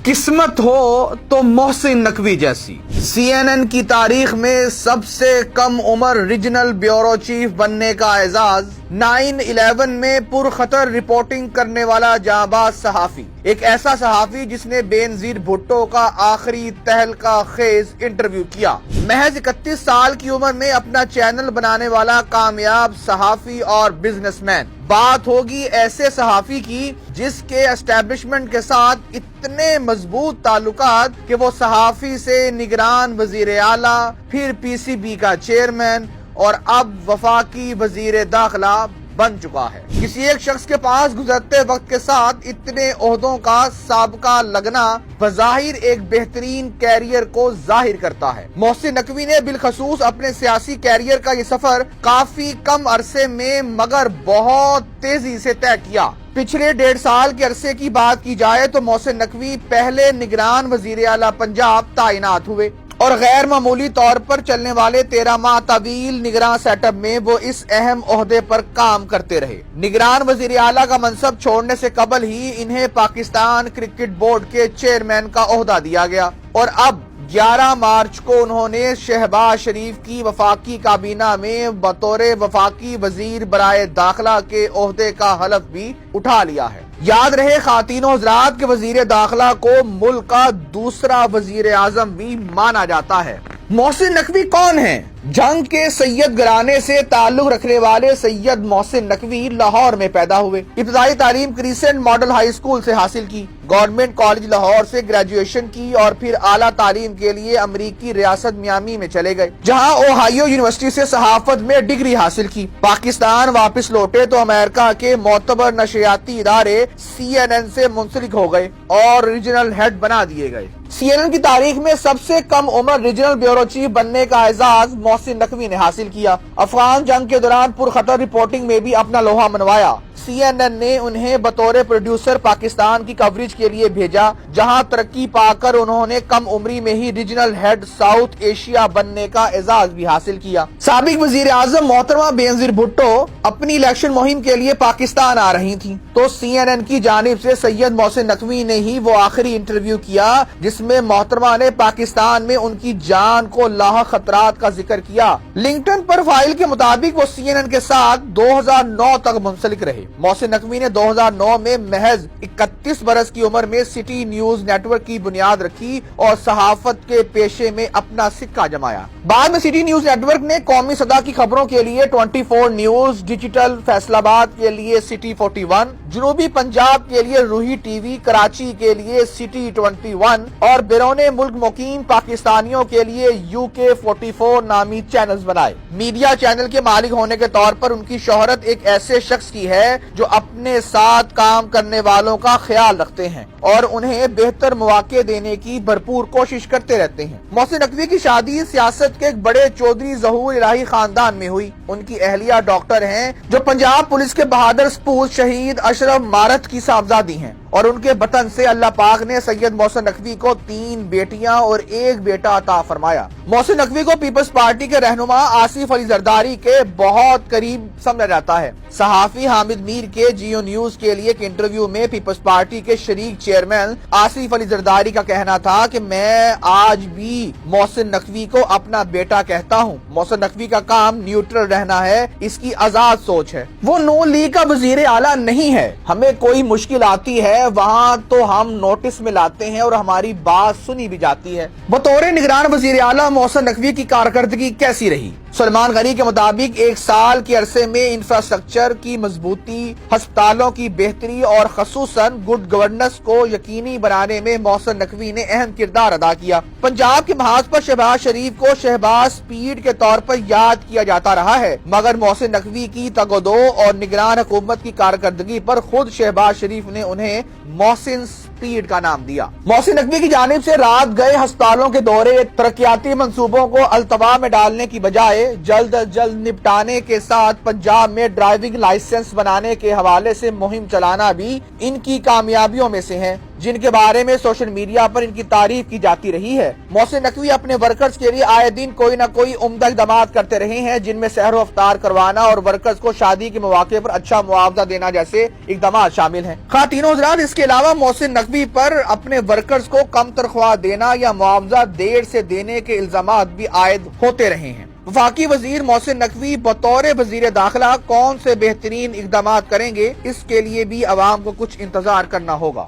قسمت ہو تو محسن نقوی جیسی۔ CNN کی تاریخ میں سب سے کم عمر ریجنل بیورو چیف بننے کا اعزاز، 9/11 میں پرخطر رپورٹنگ کرنے والا جانباز صحافی، ایک ایسا صحافی جس نے بینظیر بھٹو کا آخری تہلکہ خیز انٹرویو کیا۔ محض 31 سال کی عمر میں اپنا چینل بنانے والا کامیاب صحافی اور بزنس مین۔ بات ہوگی ایسے صحافی کی جس کے اسٹیبلشمنٹ کے ساتھ اتنے مضبوط تعلقات کہ وہ صحافی سے نگران وزیر اعلیٰ، پھر PCB کا چیئرمین اور اب وفاقی وزیر داخلہ بن چکا ہے۔ کسی ایک شخص کے پاس گزرتے وقت کے ساتھ اتنے عہدوں کا سابقہ لگنا بظاہر ایک بہترین کیریئر کو ظاہر کرتا ہے۔ محسن نقوی نے بالخصوص اپنے سیاسی کیریئر کا یہ سفر کافی کم عرصے میں مگر بہت تیزی سے طے کیا۔ پچھلے 1.5 سال کے عرصے کی بات کی جائے تو محسن نقوی پہلے نگران وزیر اعلیٰ پنجاب تعینات ہوئے اور غیر معمولی طور پر چلنے والے 13 ماہ طویل نگراں سیٹ اپ میں وہ اس اہم عہدے پر کام کرتے رہے۔ نگران وزیر اعلیٰ کا منصب چھوڑنے سے قبل ہی انہیں پاکستان کرکٹ بورڈ کے چیئرمین کا عہدہ دیا گیا اور اب 11 مارچ کو انہوں نے شہباز شریف کی وفاقی کابینہ میں بطور وفاقی وزیر برائے داخلہ کے عہدے کا حلف بھی اٹھا لیا ہے۔ یاد رہے خواتین و حضرات کے وزیر داخلہ کو ملک کا دوسرا وزیر اعظم بھی مانا جاتا ہے۔ محسن نقوی کون ہیں؟ جنگ کے سید گھرانے سے تعلق رکھنے والے سید محسن نقوی لاہور میں پیدا ہوئے۔ ابتدائی تعلیم کریسنٹ ماڈل ہائی اسکول سے حاصل کی، گورنمنٹ کالج لاہور سے گریجویشن کی اور پھر اعلیٰ تعلیم کے لیے امریکی ریاست میامی میں چلے گئے، جہاں اوہایو یونیورسٹی سے صحافت میں ڈگری حاصل کی۔ پاکستان واپس لوٹے تو امریکہ کے معتبر نشریاتی ادارے CNN سے منسلک ہو گئے اور ریجنل ہیڈ بنا دیے گئے۔ CNN کی تاریخ میں سب سے کم عمر ریجنل بیورو چیف بننے کا اعزاز محسن نقوی نے حاصل کیا۔ افغان جنگ کے دوران پرخطر رپورٹنگ میں بھی اپنا لوہا منوایا۔ CNN نے انہیں بطور پروڈیوسر پاکستان کی کوریج کے لیے بھیجا، جہاں ترقی پا کر انہوں نے کم عمری میں ہی ریجنل ہیڈ ساؤتھ ایشیا بننے کا اعزاز بھی حاصل کیا۔ سابق وزیر اعظم محترمہ بینظیر بھٹو اپنی الیکشن مہم کے لیے پاکستان آ رہی تھیں تو CNN کی جانب سے سید محسن نقوی نے ہی وہ آخری انٹرویو کیا جس میں محترمہ نے پاکستان میں ان کی جان کو لاحق خطرات کا ذکر کیا۔ لنکڈن پروفائل کے مطابق وہ CNN کے ساتھ 2009 تک منسلک رہے۔ محسن نقوی نے 2009 میں محض 31 برس کی عمر میں سٹی نیوز نیٹ ورک کی بنیاد رکھی اور صحافت کے پیشے میں اپنا سکہ جمایا۔ بعد میں سٹی نیوز نیٹ ورک نے قومی سطح کی خبروں کے لیے 24 نیوز، ڈیجیٹل فیصل آباد کے لیے سٹی 41، جنوبی پنجاب کے لیے روہی ٹی وی، کراچی کے لیے سٹی 21 اور بیرون ملک مقیم پاکستانیوں کے لیے UK 44 نامی چینلز بنائے۔ میڈیا چینل کے مالک ہونے کے طور پر ان کی شہرت ایک ایسے شخص کی ہے جو اپنے ساتھ کام کرنے والوں کا خیال رکھتے ہیں اور انہیں بہتر مواقع دینے کی بھرپور کوشش کرتے رہتے ہیں۔ محسن نقوی کی شادی سیاست کے ایک بڑے چودھری ظہور الہی خاندان میں ہوئی۔ ان کی اہلیہ ڈاکٹر ہیں جو پنجاب پولیس کے بہادر سپوت شہید اشرف مارت کی صاحبزادی ہیں اور ان کے بطن سے اللہ پاک نے سید محسن نقوی کو 3 بیٹیاں اور 1 بیٹا عطا فرمایا۔ محسن نقوی کو پیپلز پارٹی کے رہنما آصف علی زرداری کے بہت قریب سمجھا جاتا ہے۔ صحافی حامد میر کے جیو نیوز کے لیے ایک انٹرویو میں پیپلز پارٹی کے شریک چیئرمین آصف علی زرداری کا کہنا تھا کہ میں آج بھی محسن نقوی کو اپنا بیٹا کہتا ہوں۔ محسن نقوی کا کام نیوٹرل رہنا ہے، اس کی آزاد سوچ ہے۔ وہ نون لیگ کا وزیر اعلیٰ نہیں ہے۔ ہمیں کوئی مشکل آتی ہے وہاں تو ہم نوٹس میں لاتے ہیں اور ہماری بات سنی بھی جاتی ہے۔ بطور نگران وزیر اعلیٰ محسن نقوی کی کارکردگی کیسی رہی؟ سلمان غنی کے مطابق 1 سال کے عرصے میں انفراسٹرکچر کی مضبوطی، ہسپتالوں کی بہتری اور خصوصاً گڈ گورننس کو یقینی بنانے میں محسن نقوی نے اہم کردار ادا کیا۔ پنجاب کے محاذ پر شہباز شریف کو شہباز سپیڈ کے طور پر یاد کیا جاتا رہا ہے، مگر محسن نقوی کی تگودو اور نگران حکومت کی کارکردگی پر خود شہباز شریف نے انہیں محسن سپیڈ کا نام دیا۔ محسن نقوی کی جانب سے رات گئے ہسپتالوں کے دورے، ترقیاتی منصوبوں کو التوا میں ڈالنے کی بجائے جلد از جلد نپٹانے کے ساتھ پنجاب میں ڈرائیونگ لائسنس بنانے کے حوالے سے مہم چلانا بھی ان کی کامیابیوں میں سے ہے۔ جن کے بارے میں سوشل میڈیا پر ان کی تعریف کی جاتی رہی ہے۔ محسن نقوی اپنے ورکرز کے لیے آئے دن کوئی نہ کوئی عمدہ اقدامات کرتے رہے ہیں، جن میں سحر و افطار کروانا اور ورکرز کو شادی کے مواقع پر اچھا معاوضہ دینا جیسے اقدامات شامل ہیں۔ خواتین و حضرات، اس کے علاوہ محسن نقوی پر اپنے ورکرز کو کم تنخواہ دینا یا معاوضہ دیر سے دینے کے الزامات بھی عائد ہوتے رہے ہیں۔ وفاقی وزیر محسن نقوی بطور وزیر داخلہ کون سے بہترین اقدامات کریں گے، اس کے لیے بھی عوام کو کچھ انتظار کرنا ہوگا۔